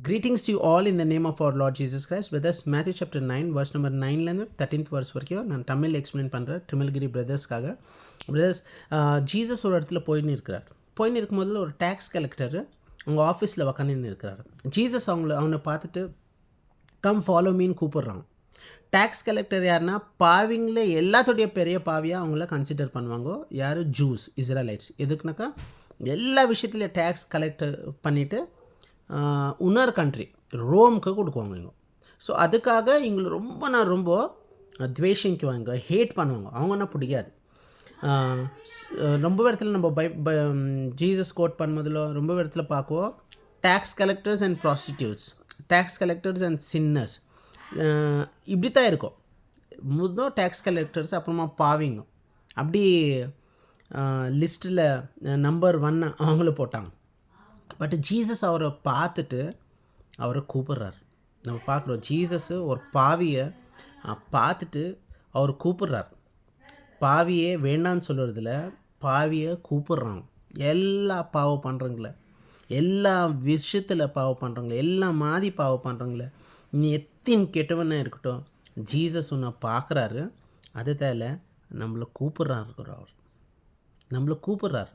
Greetings to you all in the name of our Lord Jesus Christ. Brothers, Matthew chapter 9, verse number 9லேருந்து 13th verse வரைக்கும் நான் Tamil explain பண்ணுறேன் ட்ரிமல்கிரி பிரதர்ஸ்க்காக. Brothers, Jesus ஒரு இடத்துல போயின்னு இருக்கும்போது ஒரு டேக்ஸ் கலெக்டர் அவங்க ஆஃபீஸில் உக்காந்துன்னு இருக்கிறாரு. ஜீசஸ் அவனை பார்த்துட்டு கம் ஃபாலோ மீன்னு கூப்பிட்றாங்க. டேக்ஸ் கலெக்டர் யாருன்னா பாவிங்களே எல்லாத்தோடைய பெரிய பாவியாக அவங்கள கன்சிடர் பண்ணுவாங்க. யார்? Juice, Israelites. எதுக்குனாக்கா எல்லா விஷயத்துலையும் டேக்ஸ் கலெக்ட் பண்ணிவிட்டு இன்னொரு கண்ட்ரி ரோமுக்கு கொடுக்குவாங்க இவங்க. ஸோ அதுக்காக இவங்களை ரொம்ப துவேஷிக்குவாங்க, ஹேட் பண்ணுவாங்க. அவங்கன்னா பிடிக்காது. ரொம்ப இடத்துல நம்ம ஜீசஸ் கோட் பண்ணும்போதில் ரொம்ப இடத்துல பார்க்குவோம் tax collectors and prostitutes, tax collectors and sinners, இப்படி தான் இருக்கும். முதல் டேக்ஸ் கலெக்டர்ஸ், அப்புறமா பாவிங்க, அப்படி லிஸ்ட்டில் நம்பர் 1 அவங்கள போட்டாங்க. பட் ஜீசஸ் அவரை பார்த்துட்டு அவரை கூப்பிட்றாரு. நம்ம பார்க்குறோம் ஜீசஸ்ஸு ஒரு பாவியை பார்த்துட்டு அவர் கூப்பிட்றார். பாவியே வேண்டான்னு சொல்கிறதுல பாவியை கூப்பிட்றாங்க. எல்லா பாவம் பண்ணுறங்கள, எல்லா விஷயத்தில் பாவம் பண்ணுறங்கள, எல்லா மாதிரி பாவம் பண்ணுறங்கள, நீ எத்தின் கெட்டவனாக இருக்கட்டும், ஜீசஸ் உன்னை பார்க்குறாரு. அது தேவை நம்மளை கூப்பிட்றாரு. அவர் நம்மளை கூப்பிட்றாரு.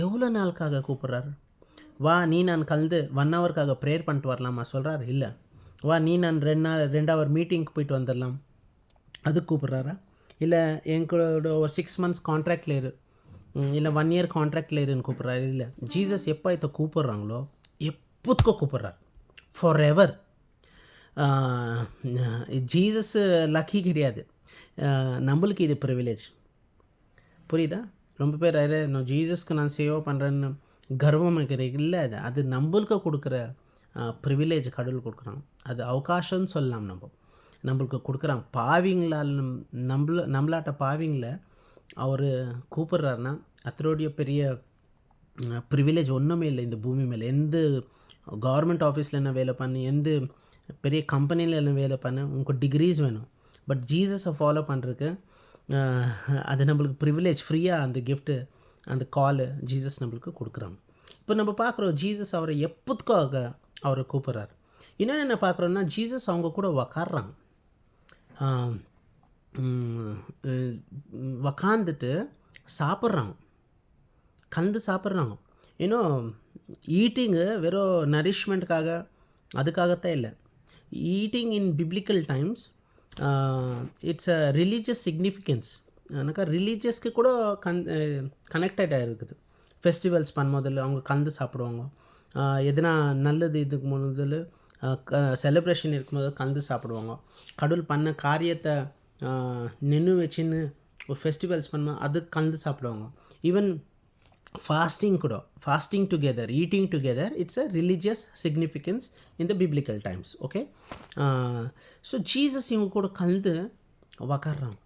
எவ்வளோ நாளுக்காக கூப்பிட்றாரு? வா, நீ நான் கலந்து 1 ஹவருக்காக ப்ரேயர் பண்ணிட்டு வரலாமா சொல்கிறாரு? இல்லை. வா, நீ நான் 2 ஹவர் மீட்டிங்க்கு போயிட்டு வந்துடலாம், அது கூப்பிட்றாரா? இல்லை எங்களோட ஒரு 6 months கான்ட்ராக்டில் இரு, இல்லை 1 year கான்ட்ராக்டில் இருன்னு கூப்பிட்றாரு? இல்லை. ஜீசஸ் எப்போ இதை கூப்பிட்றாங்களோ எப்போதுக்கோ கூப்பிட்றாரு, ஃபார் எவர். ஜீசஸ் லக்கி கிடையாது, நம்மளுக்கு இது ப்ரிவிலேஜ். புரியுதா? ரொம்ப பேர் நான் ஜீசஸ்க்கு நான் சேவை பண்ணுறேன்னு கர்வம் இல்லை. அது நம்மளுக்கு கொடுக்குற ப்ரிவிலேஜ் கடவுள் கொடுக்குறாங்க. அது அவகாசம்னு சொல்லலாம். நம்மளுக்கு கொடுக்குறாங்க. பாவிங்களால் நம்மளாட்ட பாவிங்களை அவர் கூப்பிட்றாருன்னா அதோடைய பெரிய ப்ரிவிலேஜ் ஒன்றுமே இல்லை இந்த பூமி மேலே. எந்த கவர்மெண்ட் ஆஃபீஸில் என்ன வேலை பண்ணு, எந்த பெரிய கம்பெனியில் என்ன வேலை பண்ணு, உங்களுக்கு டிகிரிஸ் வேணும். பட் ஜீசஸை ஃபாலோ பண்ணுறதுக்கு அது நம்மளுக்கு ப்ரிவிலேஜ், ஃப்ரீயாக அந்த கிஃப்ட்டு, அந்த காலு ஜீசஸ் நம்மளுக்கு கொடுக்குறாங்க. இப்போ நம்ம பார்க்குறோம் ஜீசஸ் அவரை எப்போதுக்காக அவரை கூப்பிட்றாரு. இன்னொன்று என்ன பார்க்குறோன்னா, ஜீசஸ் அவங்க கூட உக்காடுறாங்க. உக்காந்துட்டு சாப்பிட்றாங்க, கலந்து சாப்பிட்றாங்க. இன்னும் ஈட்டிங்கு வெறும் நரிஷ்மெண்ட்டுக்காக அதுக்காகத்தான் இல்லை. Eating in biblical times it's a religious significance. எனக்கு ரிலீஜியஸ்க்கு கூட கனெக்டடாக இருக்குது. ஃபெஸ்டிவல்ஸ் பண்ணும்போதில் அவங்க கலந்து சாப்பிடுவாங்க. எதுனா நல்லது இதுக்கு முதல் செலிப்ரேஷன் இருக்கும்போது கலந்து சாப்பிடுவாங்க. கடவுள் பண்ண காரியத்தை நின்று வச்சுன்னு ஒரு ஃபெஸ்டிவல்ஸ் பண்ணும்போது அது கலந்து சாப்பிடுவாங்க. ஈவன் ஃபாஸ்டிங் கூட, fasting together, eating together, it's a religious significance in the biblical times. Okay. So Jesus இவங்க கூட கலந்து உக்காடுறாங்க.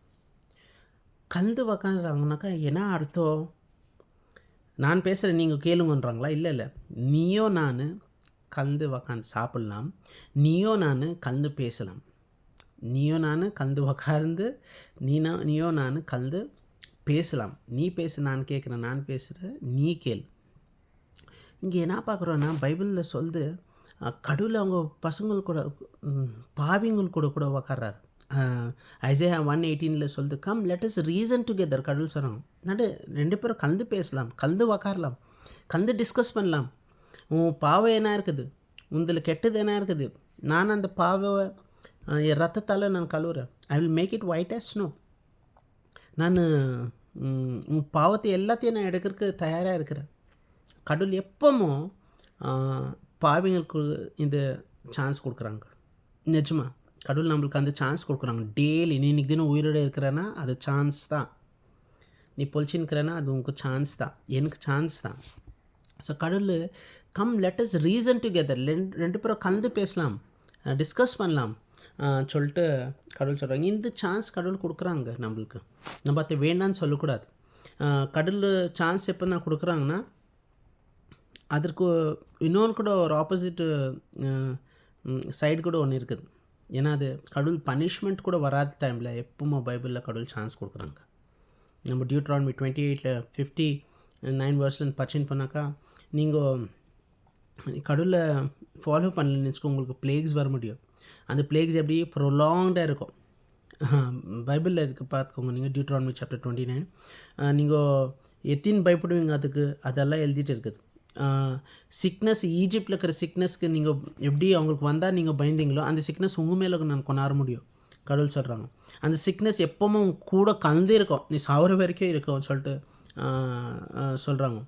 கலந்து உக்காந்துறாங்கனாக்கா என்ன அர்த்தம்? நான் பேசுகிறேன், நீங்கள் கேளுங்கன்றாங்களா? இல்லை. நீயோ நான் கலந்து உக்காந்து சாப்பிட்லாம், நீயோ நான் கலந்து பேசலாம். நீயோ நான் கலந்து உக்காந்து நீயோ நான் கலந்து பேசலாம். நீ பேசு, நான் கேட்குறேன், நான் பேசுகிறேன், நீ கேள். இங்கே என்ன பார்க்குறோன்னா, பைபிளில் சொல்லுது கடவுள் அவங்க பசங்கள் கூட, பாவிங்கள் கூட உக்காடுறாரு. ஐசையா 1:18 சொல்லுது, come let us reason together. கடவுள் சொல்கிறாங்க, நடு 2 பேரும் கலந்து பேசலாம், கலந்து உக்காரலாம், கலந்து டிஸ்கஸ் பண்ணலாம். உன் பாவம் என்ன இருக்குது, உந்தில் கெட்டது என்ன இருக்குது, நான் அந்த பாவை என் ரத்தத்தால் நான் கழுவுறேன். I will make it white as snow. நான் உன் பாவத்தை எல்லாத்தையும் நான் எடுக்கிறதுக்கு தயாராக இருக்கிறேன். கடவுள் எப்பவும் பாவிங்களுக்கு இந்த சான்ஸ் கொடுக்குறாங்க. நிஜமா கடவுள் நம்மளுக்கு அந்த சான்ஸ் கொடுக்குறாங்க டெய்லி. நீ இன்றைக்கி தினம் உயிரோடு இருக்கிறேன்னா அது சான்ஸ் தான். நீ பொழிச்சின்னுக்கிறேன்னா அது உங்களுக்கு சான்ஸ் தான், எனக்கு சான்ஸ் தான். ஸோ கடவுள் come let us reason together, 2 பேரும் கலந்து பேசலாம், டிஸ்கஸ் பண்ணலாம் சொல்லிட்டு கடவுள் சொல்கிறாங்க. இந்த சான்ஸ் கடவுள் கொடுக்குறாங்க நம்மளுக்கு. நம்ம அதை வேண்டான்னு சொல்லக்கூடாது. கடவுள் சான்ஸ் எப்போ நான் கொடுக்குறாங்கன்னா, அதற்கு இன்னொன்று கூட ஒரு ஆப்போசிட்டு சைடு கூட ஒன்று இருக்குது. ஏன்னா அது கடவுள் பனிஷ்மெண்ட் கூட வராத டைமில் எப்பவுமே பைபிளில் கடவுள் சான்ஸ் கொடுக்குறாங்க. நம்ம டியூட்ரானமி 28:59 verse படிச்சுன்னு போனாக்கா, நீங்கள் கடவுளை ஃபாலோ பண்ணலன்னு வச்சுக்கோ உங்களுக்கு பிளேக்ஸ் வர முடியும். அந்த பிளேக்ஸ் எப்படி ப்ரொலாங்டாக இருக்கும். பைபிளில் இருக்குது பார்த்துக்கோங்க நீங்கள், டியூட்ரானமி சாப்டர் 29. நீங்கள் எத்தின்னு பயப்படுவீங்க அதுக்கு, அதெல்லாம் எழுதிட்டு இருக்குது. சிக்னஸ், ஈஜிப்டில் இருக்கிற சிக்னஸ்க்கு நீங்கள் எப்படி அவங்களுக்கு வந்தால் நீங்கள் பயந்தீங்களோ அந்த சிக்னஸ் உங்கள் மேலே நான் கொண்டாட முடியும் கடவுள் சொல்கிறாங்க. அந்த சிக்னஸ் எப்போவும் உங்க கூட கலந்தே இருக்கும், நீ சாவர வரைக்கும் இருக்கும்னு சொல்லிட்டு சொல்கிறாங்க.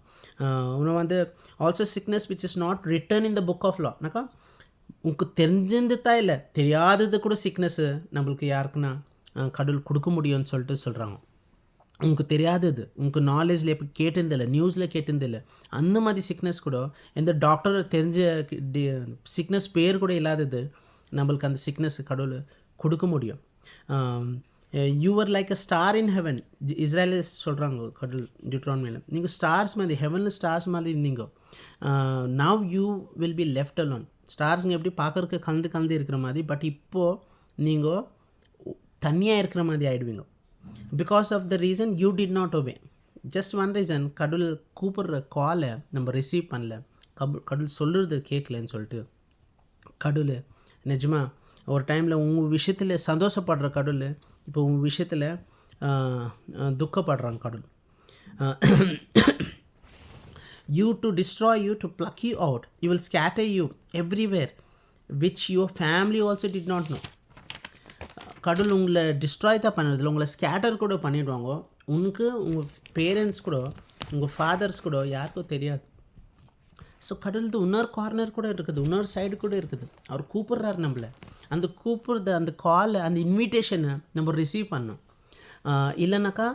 இன்னும் வந்து also sickness which is not written in the book of லானாக்கா உங்களுக்கு தெரிஞ்சிருந்துதான் இல்லை, தெரியாதது கூட சிக்னஸ்ஸு நம்மளுக்கு யாருக்குன்னா கடவுள் கொடுக்க முடியும்னு சொல்லிட்டு சொல்கிறாங்க. உங்களுக்கு தெரியாதது, உங்களுக்கு நாலேஜில் எப்போ கேட்டிருந்தில்லை, நியூஸில் கேட்டிருந்தில்லை, அந்த மாதிரி சிக்னஸ் கூட எந்த டாக்டர் தெரிஞ்ச சிக்னஸ் பேர் கூட இல்லாதது நம்மளுக்கு அந்த சிக்னஸ் கடவுள் கொடுக்க முடியும். You're like a star in heaven, Israelis சொல்கிறாங்க கடவுள் டியூட்ரானமியில். நீங்கள் ஸ்டார்ஸ் மாதிரி, ஹெவனில் ஸ்டார்ஸ் மாதிரி இருந்தீங்க. Now you will be left alone. ஸ்டார்ஸுங்க எப்படி பார்க்குறக்கு கலந்து இருக்கிற மாதிரி, பட் இப்போது நீங்கள் தனியாக இருக்கிற மாதிரி ஆகிடுவீங்க. Because of the reason you did not obey. Just one reason, கடவுள் கூப்பிட்ற காலை நம்ம ரிசீவ் பண்ணல, கடவுள் சொல்கிறது கேட்கலன்னு சொல்லிட்டு கடவுள் நிஜமாக ஒரு டைமில் உங்கள் விஷயத்தில் சந்தோஷப்படுற கடவுள் இப்போ உங்கள் விஷயத்தில் துக்கப்படுறாங்க கடவுள். you to destroy you, to pluck you out, he will scatter you everywhere which your family also did not know. கடவுள் உங்களை டிஸ்ட்ராய் தான் பண்ணுறதில்ல, உங்களை ஸ்கேட்டர் கூட பண்ணிவிடுவாங்க. உனக்கு உங்கள் பேரண்ட்ஸ் கூட, உங்கள் ஃபாதர்ஸ் கூட யாருக்கும் தெரியாது. ஸோ கடவுள்து இன்னொரு கார்னர் கூட இருக்குது, இன்னொரு சைடு கூட இருக்குது. அவர் கூப்பிட்றாரு நம்மளை, அந்த கூப்பிட்றது, அந்த காலை, அந்த இன்விடேஷனை நம்ம ரிசீவ் பண்ணோம். இல்லைனாக்கா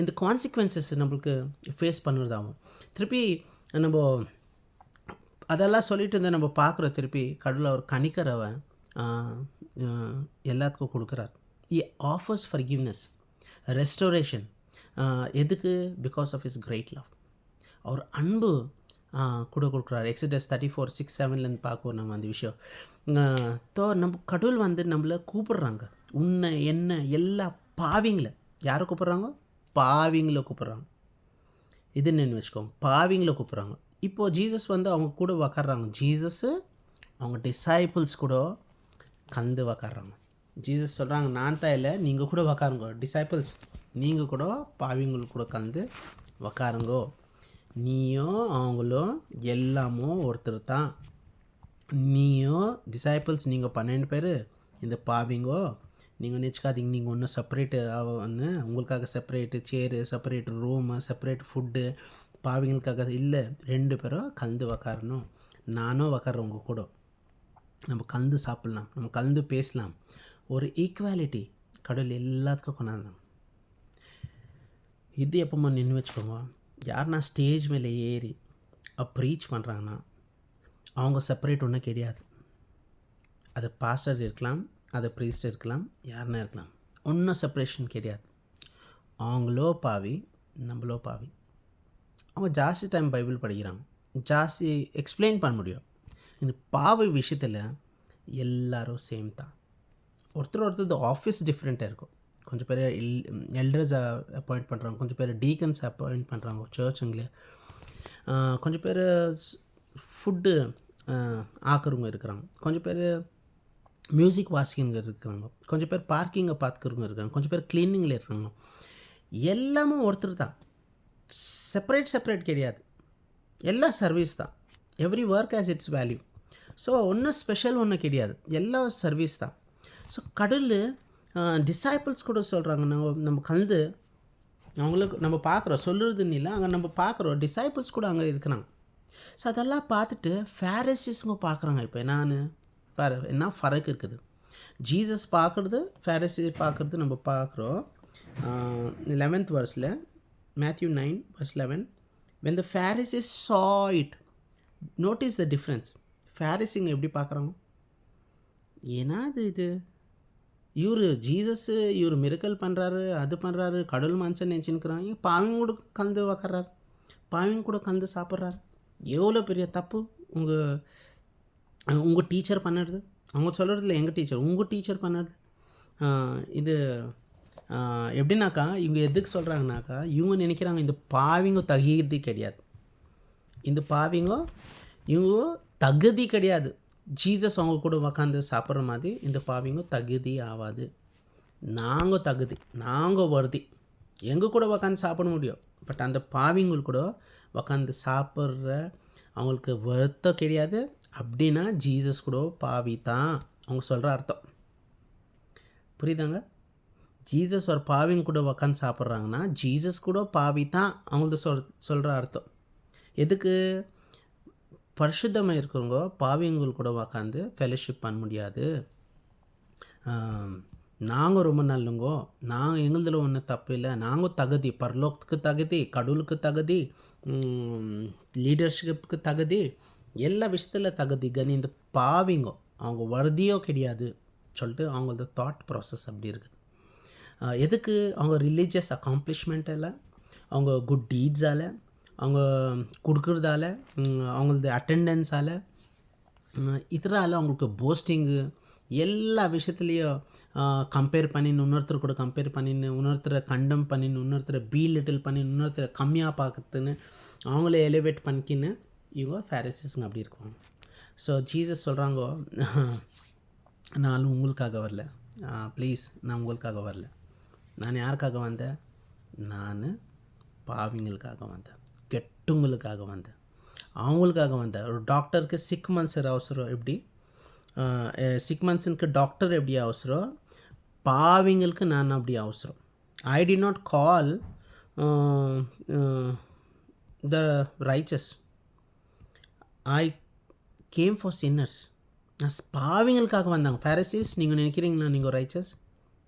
இந்த கான்சிக்வன்சஸ் நம்மளுக்கு ஃபேஸ் பண்ணுறதாகும். திருப்பி நம்ம அதெல்லாம் சொல்லிட்டு இருந்தால் நம்ம பார்க்குறோம், திருப்பி கடவுள் அவர் கணிக்கிறவன் எல்லாத்துக்கும் கொடுக்குறார். He offers forgiveness, restoration. எதுக்கு? Because of his great love. அவர் அன்பு கூட கொடுக்குறாரு. எக்ஸடஸ் 34:6-7 பார்க்குவோம் நம்ம அந்த விஷயம். நம்ம கடவுள் வந்து நம்மளை கூப்பிட்றாங்க, உன்னை என்ன எல்லா பாவிங்களை, யாரை கூப்பிட்றாங்க? பாவிங்களை கூப்பிட்றாங்க. இது என்னென்னு வச்சுக்கோங்க, பாவிங்களை கூப்பிட்றாங்க. இப்போது ஜீசஸ் வந்து அவங்க கூட உக்காடுறாங்க. ஜீசஸ்ஸு அவங்க டிசைபிள்ஸ் கூட கலந்து உக்காடுறாங்க. ஜீசஸ் சொல்கிறாங்க, நான் தான் இல்லை, நீங்கள் கூட உக்காருங்கோ டிசைபிள்ஸ், நீங்கள் கூட பாவிங்களுக்கு கூட கலந்து உக்காருங்கோ. நீயும் அவங்களும் எல்லாமோ ஒருத்தர் தான். நீயும் டிசைபிள்ஸ், நீங்கள் 12 பேர், இந்த பாவிங்கோ நீங்கள் நினச்சிக்காதீங்க நீங்கள் ஒன்றும் செப்பரேட்டு ஒன்று, உங்களுக்காக செப்பரேட்டு சேரு, செப்பரேட் ரூமு, செப்பரேட் ஃபுட்டு, பாவிங்களுக்காக இல்லை. 2 பேரும் கலந்து உக்காரணும். நானும் உக்காடுறேன் உங்கள் கூட, நம்ம கலந்து சாப்பிட்லாம், நம்ம கலந்து பேசலாம். ஒரு ஈக்குவாலிட்டி கடவுள் எல்லாத்துக்கும் கொண்டாந்தாங்க. இது எப்போமா நின்று வச்சுக்கோங்க. யாருன்னா ஸ்டேஜ் மேலே ஏறி ப்ரீச் பண்ணுறாங்கன்னா அவங்க செப்பரேட் ஒன்றும் கிடையாது. அது பாஸ்டர் இருக்கலாம், அது ப்ரீஸ்ட் இருக்கலாம், யாருன்னா இருக்கலாம், ஒன்றும் செப்பரேஷன் கிடையாது. அவங்களோ பாவி, நம்மளோ பாவி. அவங்க ஜாஸ்தி டைம் பைபிள் படிக்கிறாங்க, ஜாஸ்தி எக்ஸ்பிளைன் பண்ண முடியும். இந்த பாவி விஷயத்தில் எல்லோரும் சேம் தான். ஒருத்தர் ஆஃபீஸ் டிஃப்ரெண்ட்டாக இருக்கும். கொஞ்சம் பேர் எல்டர்ஸ் அப்பாயிண்ட் பண்ணுறாங்க, கொஞ்சம் பேர் டீக்கன்ஸ் அப்பாயிண்ட் பண்ணுறாங்க சர்ச்சுங்களே, கொஞ்சம் பேர் ஃபுட்டு ஆக்கிறவங்க இருக்கிறாங்க, கொஞ்சம் பேர் மியூசிக் வாசிக்கிறவங்க இருக்கிறாங்க, கொஞ்சம் பேர் பார்க்கிங்கை பார்த்துக்கிறவங்க இருக்காங்க, கொஞ்சம் பேர் க்ளீனிங்கில் இருக்காங்க. எல்லாமே ஒருத்தர் தான், செப்பரேட் கிடையாது. எல்லாம் சர்வீஸ் தான். Every work has its value. So ஒன்றும் ஸ்பெஷல் ஒன்றும் கிடையாது, எல்லாம் சர்வீஸ் தான். ஸோ கடவுள் டிசைபிள்ஸ் கூட சொல்கிறாங்க, நம்ம கலந்து அவங்களுக்கு நம்ம பார்க்குறோம், சொல்லுறதுன்னு இல்லை, அங்கே நம்ம பார்க்குறோம் டிசைபிள்ஸ் கூட அங்கே இருக்கிறாங்க. ஸோ அதெல்லாம் பார்த்துட்டு ஃபேரிசீஸுங்க பார்க்குறாங்க. இப்போ நான் பாரு என்ன ஃபரக் இருக்குது, ஜீசஸ் பார்க்குறது, ஃபேரிசி பார்க்குறது நம்ம பார்க்குறோம். 11th verse, Matthew 9:11, when the Pharisees saw it, notice the difference. ஃபேரிசிங்க எப்படி பார்க்குறாங்க, ஏன்னா இது இவர் ஜீசஸ்ஸு இவர் மிரக்கல் பண்ணுறாரு, அது பண்ணுறாரு, கடவுள் மனுஷன் நினச்சின்னுக்கிறாங்க. பாவிங்க கூட கலந்து உக்கார்றாரு, பாவிங்க கூட கலந்து சாப்பிட்றாரு. எவ்வளோ பெரிய தப்பு உங்கள் டீச்சர் பண்ணுறது. அவங்க சொல்கிறதில்ல எங்கள் டீச்சர், உங்கள் டீச்சர் பண்ணுறது. இது எப்படின்னாக்கா இவங்க எதுக்கு சொல்கிறாங்கனாக்கா, இவங்க நினைக்கிறாங்க இந்த பாவிங்க தகுதி கிடையாது, இந்த பாவிங்க இவங்க தகுதி கிடையாது, ஜீசஸ் அவங்க கூட உக்காந்து சாப்பிட்ற மாதிரி இந்த பாவிங்க தகுதி ஆகாது. நாங்கள் வருதி எங்கள் கூட உக்காந்து சாப்பிட முடியும். பட் அந்த பாவிங்கள் கூட உக்காந்து சாப்பிட்ற அவங்களுக்கு வருத்தம் கிடையாது. அப்படின்னா ஜீசஸ் கூட பாவி தான் அவங்க சொல்கிற அர்த்தம். புரியுதாங்க? ஜீசஸ் ஒரு பாவிங்க கூட உக்காந்து சாப்பிட்றாங்கன்னா ஜீசஸ் கூட பாவி தான் அவங்களது சொல்கிற அர்த்தம். எதுக்கு? பரிசுத்தமாக இருக்கிறவங்க பாவிங்கள் கூட உக்காந்து ஃபெலோஷிப் பண்ண முடியாது. நாங்கள் ரொம்ப நல்லவங்கோ, நாங்கள் எங்களதில் ஒன்றும் தப்பு இல்லை, நாங்கள் தகுதி, பரலோகத்துக்கு தகுதி, கடவுளுக்கு தகுதி, லீடர்ஷிப்புக்கு தகுதி, எல்லா விஷயத்தில் தகுதி. கனி இந்த பாவிங்கோ அவங்க வருதியோ கிடையாது சொல்லிட்டு அவங்களது தாட் ப்ராசஸ் அப்படி இருக்குது. எதுக்கு? அவங்க ரிலீஜியஸ் அக்காம்ப்ளிஷ்மெண்ட்டில், அவங்க குட் டீட்ஸால், அவங்க கொடுக்குறதால, அவங்களது அட்டெண்டன்ஸால், இதரால் அவங்களுக்கு போஸ்டிங்கு, எல்லா விஷயத்துலேயும் கம்பேர் பண்ணின்னு இன்னொருத்தர் கூட கம்பேர் பண்ணின்னு, இன்னொருத்தரை கண்டம் பண்ணின்னு, இன்னொருத்தரை லிட்டில் பண்ணின்னு, இன்னொருத்தரை கம்மியாக பார்க்குறதுன்னு, அவங்களே எலிவேட் பண்ணிக்கின்னு இவங்க ஃபேரிசீஸ்ங்க அப்படி இருக்குவாங்க. ஸோ ஜீசஸ் சொல்கிறாங்க, நான் உங்களுக்காக வரல, ப்ளீஸ், நான் உங்களுக்காக வரல. நான் யாருக்காக வந்தேன்? நான் பாவிங்களுக்காக வந்தேன், கெட்டுங்களுக்காக வந்தேன், அவங்களுக்காக வந்தேன். ஒரு டாக்டருக்கு 6 months அவசரம் எப்படி? 6 monthsக்கு டாக்டர் எப்படி அவசரம், பாவிங்களுக்கு நான் அப்படி அவசரம். I did not call the riches, I came for sinners. நான் பாவிங்களுக்காக வந்தாங்க. ஃபேரிசீஸ், நீங்கள் நினைக்கிறீங்களா நீங்கள் ரைச்சஸ்?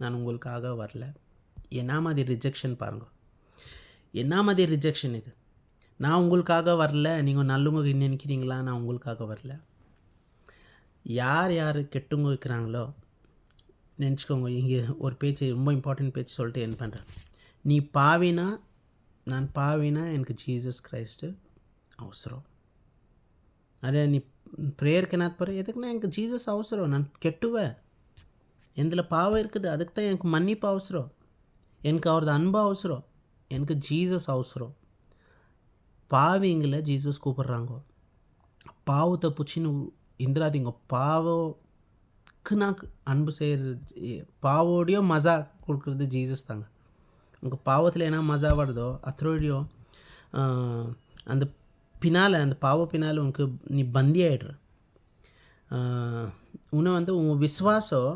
நான் உங்களுக்காக வரல. என்ன மாதிரி ரிஜெக்ஷன் பாருங்கள், என்ன மாதிரி ரிஜெக்ஷன் இது. நான் உங்களுக்காக வரல, நீங்கள் நல்லவங்க நினைக்கிறீங்களா? நான் உங்களுக்காக வரல. யார் கெட்டுங்க வைக்கிறாங்களோ நினச்சிக்கோங்க. இங்கே ஒரு பேச்சு, ரொம்ப இம்பார்ட்டன்ட் பேச்சு சொல்லிட்டு என்ன பண்ணுறேன். நீ பாவினா, நான் பாவினா எனக்கு ஜீசஸ் கிரைஸ்ட்டு அவசரம். அதே நீ ப்ரேயருக்கு என்ன போகிற? எதுக்குன்னா எனக்கு ஜீசஸ் அவசரம். நான் கெட்டுவேன், எந்தில் பாவம் இருக்குது, அதுக்கு தான் எனக்கு மன்னிப்பு அவசரம், எனக்கு அவரது அன்பு அவசரம், எனக்கு ஜீசஸ் அவசரம். பாவிங்களை ஜீசஸ் கூப்பிட்றாங்க. பாவத்தை பிடிச்சின்னு இந்திராதிங்க. பாவோக்கு நான் அன்பு செய்கிறது, பாவோடையோ மஜா கொடுக்குறது ஜீசஸ் தாங்க. உங்கள் பாவத்தில் என்ன மஜா வருதோ அத்தோடையோ அந்த பின்னால், அந்த பாவ பின்னால் உனக்கு நீ பந்தி ஆகிடுற. உன்னை உங்கள் விசுவாசம்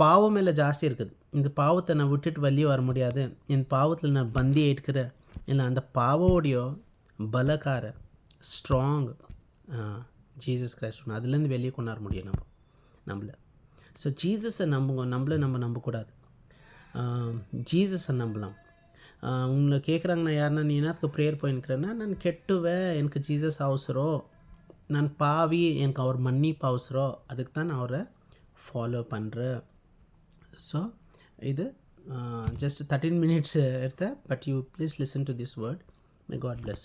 பாவம் மேலே ஜாஸ்தி இருக்குது. இந்த பாவத்தை நான் விட்டுட்டு வெளியே வர முடியாது, என் பாவத்தில் நான் பந்தி ஆகிட்டுக்கிறேன். இல்லை அந்த பாவோடையோ பலக்கார ஸ்ட்ராங் ஜீசஸ் கிரைஸ்ட் ஒன்று, அதுலேருந்து வெளியே கொண்டாட முடியும் நம்மளை. ஸோ ஜீசஸை நம்புங்க, நம்மளை நம்ம நம்பக்கூடாது, ஜீசஸை நம்பலாம். உங்களை கேட்குறாங்க, நான் யாருன்னா நீ என்னத்துக்கு ப்ரேயர் போயிருக்கிறேன்னா, நான் கெட்டுவேன், எனக்கு ஜீசஸ் அவசரம், நான் பாவி, எனக்கு அவர் மன்னிப்பு அவசரம், அதுக்கு தான் நான் அவரை ஃபாலோ பண்ணுறேன். ஸோ இது ஜஸ்ட் 13 minutes எடுத்தேன். But you please listen to this word. May God plus.